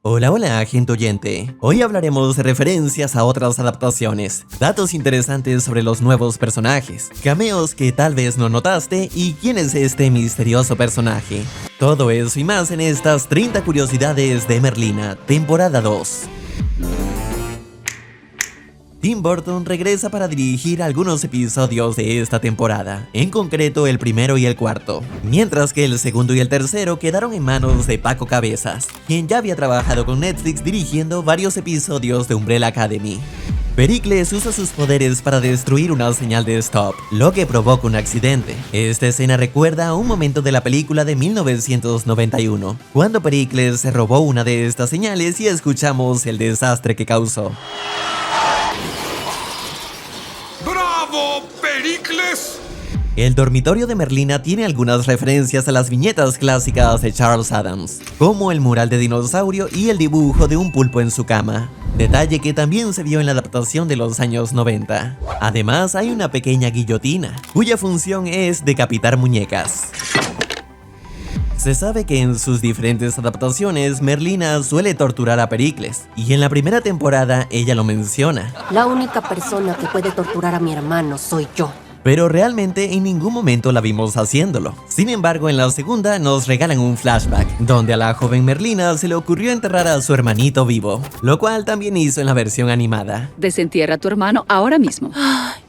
Hola, hola, gente oyente. Hoy hablaremos de referencias a otras adaptaciones, datos interesantes sobre los nuevos personajes, cameos que tal vez no notaste y quién es este misterioso personaje. Todo eso y más en estas 30 curiosidades de Merlina, temporada 2. Tim Burton regresa para dirigir algunos episodios de esta temporada, en concreto el primero y el cuarto, mientras que el segundo y el tercero quedaron en manos de Paco Cabezas, quien ya había trabajado con Netflix dirigiendo varios episodios de Umbrella Academy. Pericles usa sus poderes para destruir una señal de stop, lo que provoca un accidente. Esta escena recuerda a un momento de la película de 1991, cuando Pericles se robó una de estas señales y escuchamos el desastre que causó. ¡Bravo, Pericles! El dormitorio de Merlina tiene algunas referencias a las viñetas clásicas de Charles Addams, como el mural de dinosaurio y el dibujo de un pulpo en su cama, detalle que también se vio en la adaptación de los años 90. Además, hay una pequeña guillotina, cuya función es decapitar muñecas. Se sabe que en sus diferentes adaptaciones, Merlina suele torturar a Pericles, y en la primera temporada ella lo menciona. La única persona que puede torturar a mi hermano soy yo. Pero realmente en ningún momento la vimos haciéndolo. Sin embargo, en la segunda nos regalan un flashback, donde a la joven Merlina se le ocurrió enterrar a su hermanito vivo, lo cual también hizo en la versión animada. Desentierra a tu hermano ahora mismo.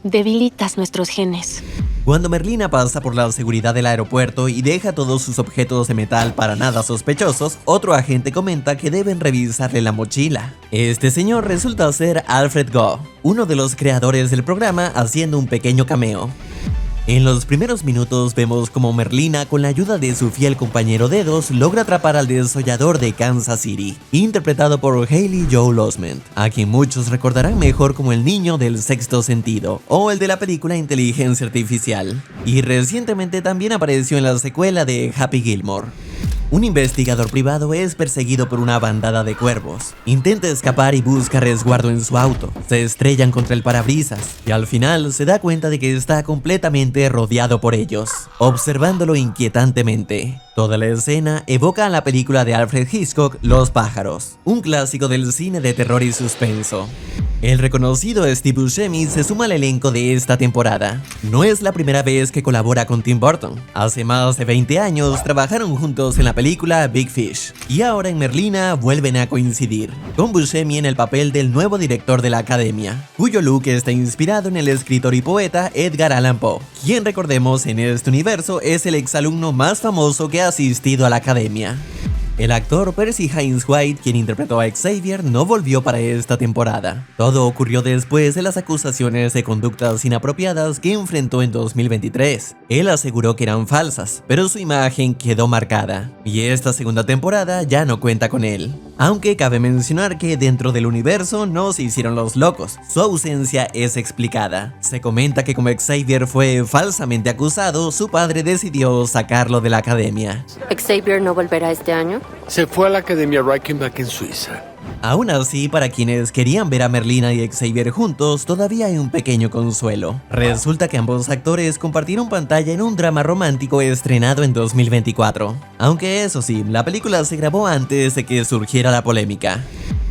Debilitas nuestros genes. Cuando Merlina pasa por la seguridad del aeropuerto y deja todos sus objetos de metal para nada sospechosos, otro agente comenta que deben revisarle la mochila. Este señor resulta ser Alfred Goh, uno de los creadores del programa, haciendo un pequeño cameo. En los primeros minutos vemos como Merlina, con la ayuda de su fiel compañero Dedos, logra atrapar al desollador de Kansas City, interpretado por Haley Joel Osment, a quien muchos recordarán mejor como el niño del sexto sentido, o el de la película Inteligencia Artificial, y recientemente también apareció en la secuela de Happy Gilmore. Un investigador privado es perseguido por una bandada de cuervos. Intenta escapar y busca resguardo en su auto. Se estrellan contra el parabrisas y al final se da cuenta de que está completamente rodeado por ellos, observándolo inquietantemente. Toda la escena evoca a la película de Alfred Hitchcock, Los pájaros, un clásico del cine de terror y suspenso. El reconocido Steve Buscemi se suma al elenco de esta temporada. No es la primera vez que colabora con Tim Burton. Hace más de 20 años trabajaron juntos en la película Big Fish, y ahora en Merlina vuelven a coincidir, con Buscemi en el papel del nuevo director de la academia, cuyo look está inspirado en el escritor y poeta Edgar Allan Poe, quien, recordemos, en este universo es el exalumno más famoso que ha asistido a la academia. El actor Percy Hynes White, quien interpretó a Xavier, no volvió para esta temporada. Todo ocurrió después de las acusaciones de conductas inapropiadas que enfrentó en 2023. Él aseguró que eran falsas, pero su imagen quedó marcada, y esta segunda temporada ya no cuenta con él. Aunque cabe mencionar que dentro del universo no se hicieron los locos, su ausencia es explicada. Se comenta que como Xavier fue falsamente acusado, su padre decidió sacarlo de la academia. ¿Xavier no volverá este año? Se fue a la Academia Reichenbach en Suiza. Aún así, para quienes querían ver a Merlina y Xavier juntos, todavía hay un pequeño consuelo. Resulta que ambos actores compartieron pantalla en un drama romántico estrenado en 2024. Aunque eso sí, la película se grabó antes de que surgiera la polémica.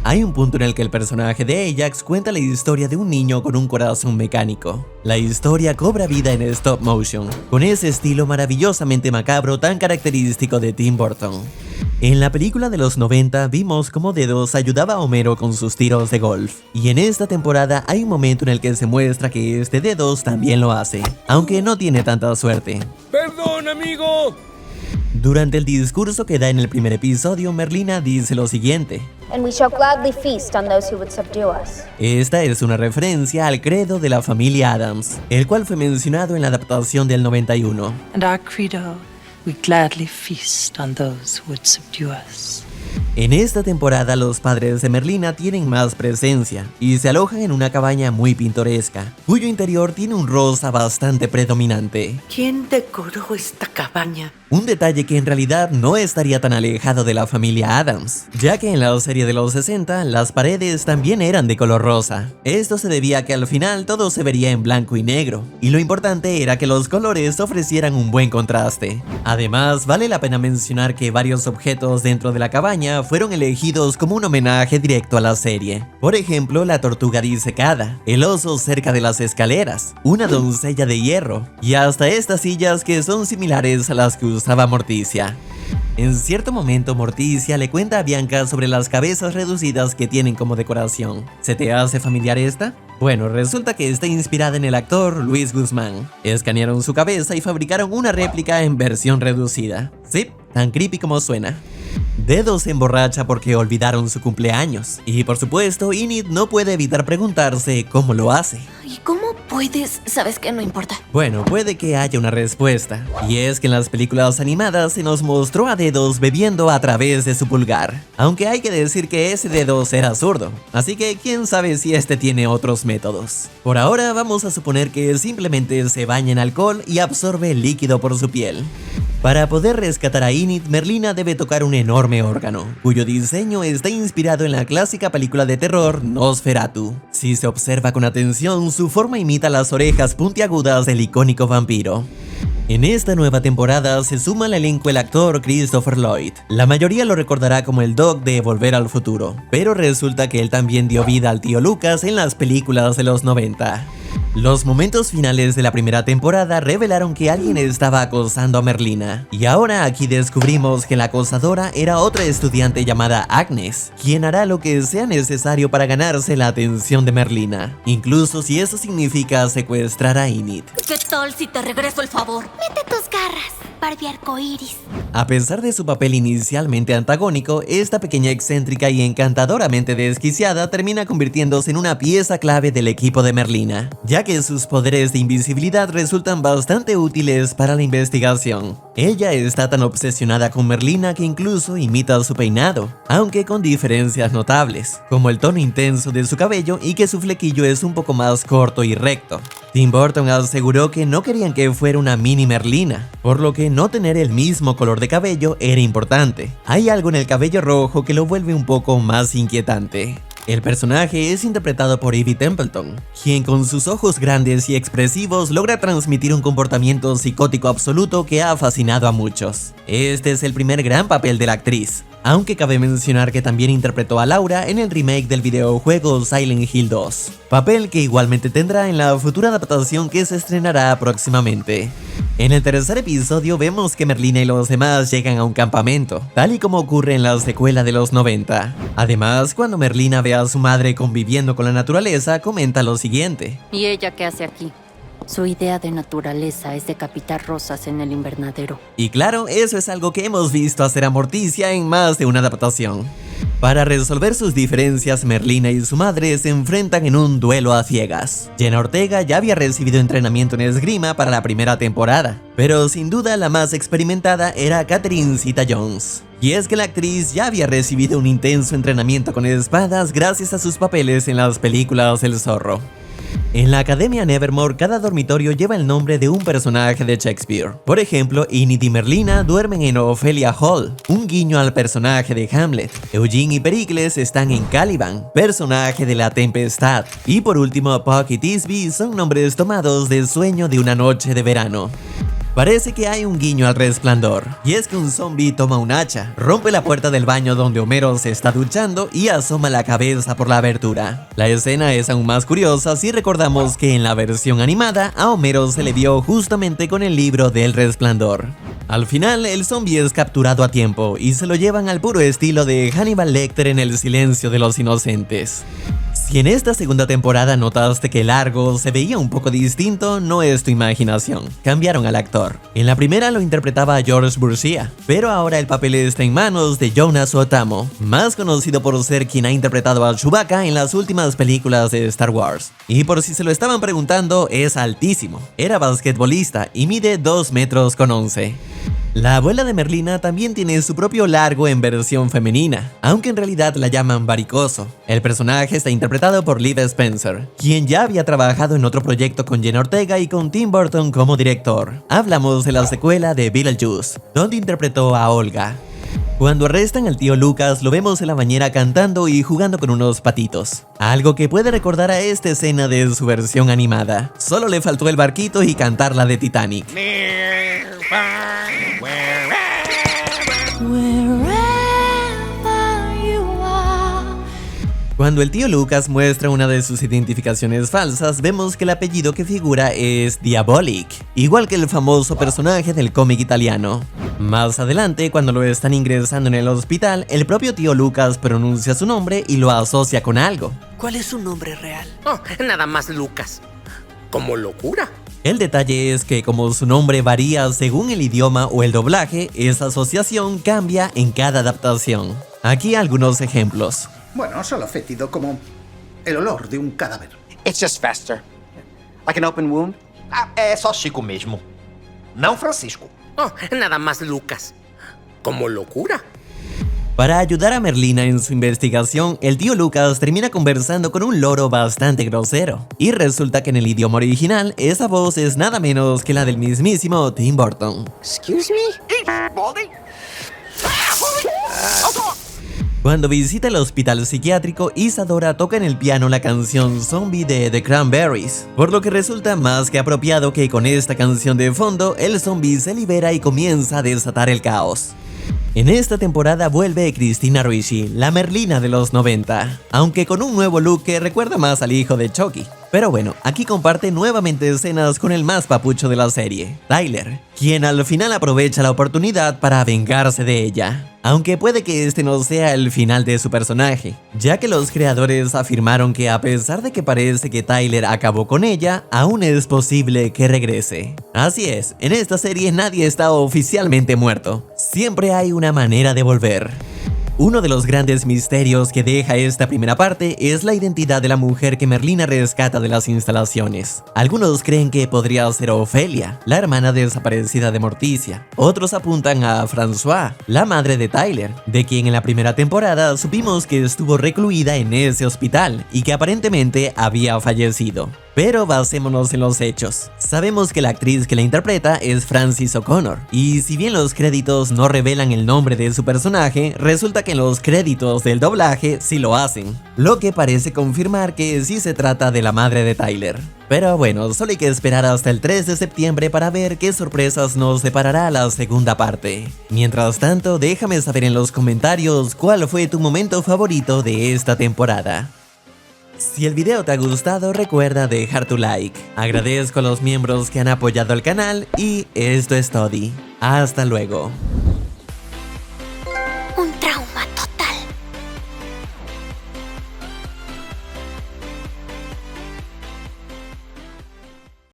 Hay un punto en el que el personaje de Ajax cuenta la historia de un niño con un corazón mecánico. La historia cobra vida en stop motion, con ese estilo maravillosamente macabro tan característico de Tim Burton. En la película de los 90 vimos cómo Dedos ayudaba a Homero con sus tiros de golf, y en esta temporada hay un momento en el que se muestra que este Dedos también lo hace, aunque no tiene tanta suerte. ¡Perdón, amigo! Durante el discurso que da en el primer episodio, Merlina dice lo siguiente: And we shall gladly feast on those who would subdue us. Esta es una referencia al credo de la familia Addams, el cual fue mencionado en la adaptación del 91. And our credo, we gladly feast on those who would subdue us. En esta temporada los padres de Merlina tienen más presencia y se alojan en una cabaña muy pintoresca, cuyo interior tiene un rosa bastante predominante. ¿Quién decoró esta cabaña? Un detalle que en realidad no estaría tan alejado de la familia Addams, ya que en la serie de los 60 las paredes también eran de color rosa. Esto se debía a que al final todo se vería en blanco y negro, y lo importante era que los colores ofrecieran un buen contraste. Además, vale la pena mencionar que varios objetos dentro de la cabaña España fueron elegidos como un homenaje directo a la serie. Por ejemplo, la tortuga disecada, el oso cerca de las escaleras, una doncella de hierro y hasta estas sillas que son similares a las que usaba Morticia. En cierto momento Morticia le cuenta a Bianca sobre las cabezas reducidas que tienen como decoración. ¿Se te hace familiar esta? Bueno, resulta que está inspirada en el actor Luis Guzmán. Escanearon su cabeza y fabricaron una réplica en versión reducida. Sí, tan creepy como suena. Dedo se emborracha porque olvidaron su cumpleaños. Y por supuesto, Enid no puede evitar preguntarse cómo lo hace. ¿Y cómo puedes? Sabes que no importa. Bueno, puede que haya una respuesta. Y es que en las películas animadas se nos mostró a Dedos bebiendo a través de su pulgar. Aunque hay que decir que ese Dedos era zurdo. Así que quién sabe si este tiene otros métodos. Por ahora vamos a suponer que simplemente se baña en alcohol y absorbe el líquido por su piel. Para poder rescatar a Enid, Merlina debe tocar un enorme órgano, cuyo diseño está inspirado en la clásica película de terror Nosferatu. Si se observa con atención, su forma imita las orejas puntiagudas del icónico vampiro. En esta nueva temporada se suma al elenco el actor Christopher Lloyd. La mayoría lo recordará como el Doc de Volver al Futuro, pero resulta que él también dio vida al tío Lucas en las películas de los 90. Los momentos finales de la primera temporada revelaron que alguien estaba acosando a Merlina, y ahora aquí descubrimos que la acosadora era otra estudiante llamada Agnes, quien hará lo que sea necesario para ganarse la atención de Merlina, incluso si eso significa secuestrar a Enid. ¿Qué tal si te regreso el favor? Mete tus garras, Barbie arcoíris. A pesar de su papel inicialmente antagónico, esta pequeña excéntrica y encantadoramente desquiciada termina convirtiéndose en una pieza clave del equipo de Merlina, ya que sus poderes de invisibilidad resultan bastante útiles para la investigación. Ella está tan obsesionada con Merlina que incluso imita su peinado, aunque con diferencias notables, como el tono intenso de su cabello y que su flequillo es un poco más corto y recto. Tim Burton aseguró que no querían que fuera una mini Merlina, por lo que no tener el mismo color de cabello era importante. Hay algo en el cabello rojo que lo vuelve un poco más inquietante. El personaje es interpretado por Evie Templeton, quien con sus ojos grandes y expresivos logra transmitir un comportamiento psicótico absoluto que ha fascinado a muchos. Este es el primer gran papel de la actriz, aunque cabe mencionar que también interpretó a Laura en el remake del videojuego Silent Hill 2, papel que igualmente tendrá en la futura adaptación que se estrenará próximamente. En el tercer episodio vemos que Merlina y los demás llegan a un campamento, tal y como ocurre en la secuela de los 90. Además, cuando Merlina ve a su madre conviviendo con la naturaleza, comenta lo siguiente. ¿Y ella qué hace aquí? Su idea de naturaleza es decapitar rosas en el invernadero. Y claro, eso es algo que hemos visto hacer a Morticia en más de una adaptación. Para resolver sus diferencias, Merlina y su madre se enfrentan en un duelo a ciegas. Jenna Ortega ya había recibido entrenamiento en esgrima para la primera temporada, pero sin duda la más experimentada era Catherine Zeta-Jones. Y es que la actriz ya había recibido un intenso entrenamiento con espadas gracias a sus papeles en las películas El Zorro. En la Academia Nevermore, cada dormitorio lleva el nombre de un personaje de Shakespeare. Por ejemplo, Enid y Merlina duermen en Ophelia Hall, un guiño al personaje de Hamlet. Eugene y Pericles están en Caliban, personaje de La Tempestad. Y por último, Puck y Thisbe son nombres tomados del Sueño de una noche de verano. Parece que hay un guiño al Resplandor, y es que un zombie toma un hacha, rompe la puerta del baño donde Homero se está duchando y asoma la cabeza por la abertura. La escena es aún más curiosa si recordamos que en la versión animada a Homero se le vio justamente con el libro del Resplandor. Al final, el zombie es capturado a tiempo y se lo llevan al puro estilo de Hannibal Lecter en El Silencio de los Inocentes. Si en esta segunda temporada notaste que Largo se veía un poco distinto, no es tu imaginación, cambiaron al actor. En la primera lo interpretaba George Burcia, pero ahora el papel está en manos de Jonas Otamo, más conocido por ser quien ha interpretado a Chewbacca en las últimas películas de Star Wars. Y por si se lo estaban preguntando, es altísimo, era basquetbolista y mide 2,11 metros. La abuela de Merlina también tiene su propio Largo en versión femenina, aunque en realidad la llaman Varicoso. El personaje está interpretado por Liv Spencer, quien ya había trabajado en otro proyecto con Jenna Ortega y con Tim Burton como director. Hablamos de la secuela de Beetlejuice, donde interpretó a Olga. Cuando arrestan al tío Lucas, lo vemos en la bañera cantando y jugando con unos patitos, algo que puede recordar a esta escena de su versión animada. Solo le faltó el barquito y cantar la de Titanic. Wherever Cuando el tío Lucas muestra una de sus identificaciones falsas, vemos que el apellido que figura es Diabolic, igual que el famoso personaje del cómic italiano. Más adelante, cuando lo están ingresando en el hospital, el propio tío Lucas pronuncia su nombre y lo asocia con algo. ¿Cuál es su nombre real? Oh, nada más Lucas. Como locura. El detalle es que como su nombre varía según el idioma o el doblaje, esa asociación cambia en cada adaptación. Aquí algunos ejemplos. Bueno, solo fétido como el olor de un cadáver. It's just faster. Like an open wound. Ah, é só Chico mesmo. Não Francisco. Oh, nada más Lucas. Como locura. Para ayudar a Merlina en su investigación, el tío Lucas termina conversando con un loro bastante grosero. Y resulta que en el idioma original, esa voz es nada menos que la del mismísimo Tim Burton. Excuse me? Baldy? Cuando visita el hospital psiquiátrico, Isadora toca en el piano la canción Zombie de The Cranberries, por lo que resulta más que apropiado que con esta canción de fondo, el zombie se libera y comienza a desatar el caos. En esta temporada vuelve Christina Ricci, la Merlina de los 90, aunque con un nuevo look que recuerda más al hijo de Chucky. Pero bueno, aquí comparte nuevamente escenas con el más papucho de la serie, Tyler, quien al final aprovecha la oportunidad para vengarse de ella. Aunque puede que este no sea el final de su personaje, ya que los creadores afirmaron que a pesar de que parece que Tyler acabó con ella, aún es posible que regrese. Así es, en esta serie nadie está oficialmente muerto, siempre hay una manera de volver. Uno de los grandes misterios que deja esta primera parte es la identidad de la mujer que Merlina rescata de las instalaciones. Algunos creen que podría ser Ofelia, la hermana desaparecida de Morticia. Otros apuntan a François, la madre de Tyler, de quien en la primera temporada supimos que estuvo recluida en ese hospital y que aparentemente había fallecido. Pero basémonos en los hechos. Sabemos que la actriz que la interpreta es Frances O'Connor, y si bien los créditos no revelan el nombre de su personaje, resulta que en los créditos del doblaje sí lo hacen, lo que parece confirmar que sí se trata de la madre de Tyler. Pero bueno, solo hay que esperar hasta el 3 de septiembre para ver qué sorpresas nos deparará la segunda parte. Mientras tanto, déjame saber en los comentarios cuál fue tu momento favorito de esta temporada. Si el video te ha gustado, recuerda dejar tu like. Agradezco a los miembros que han apoyado al canal y esto es todo. Hasta luego.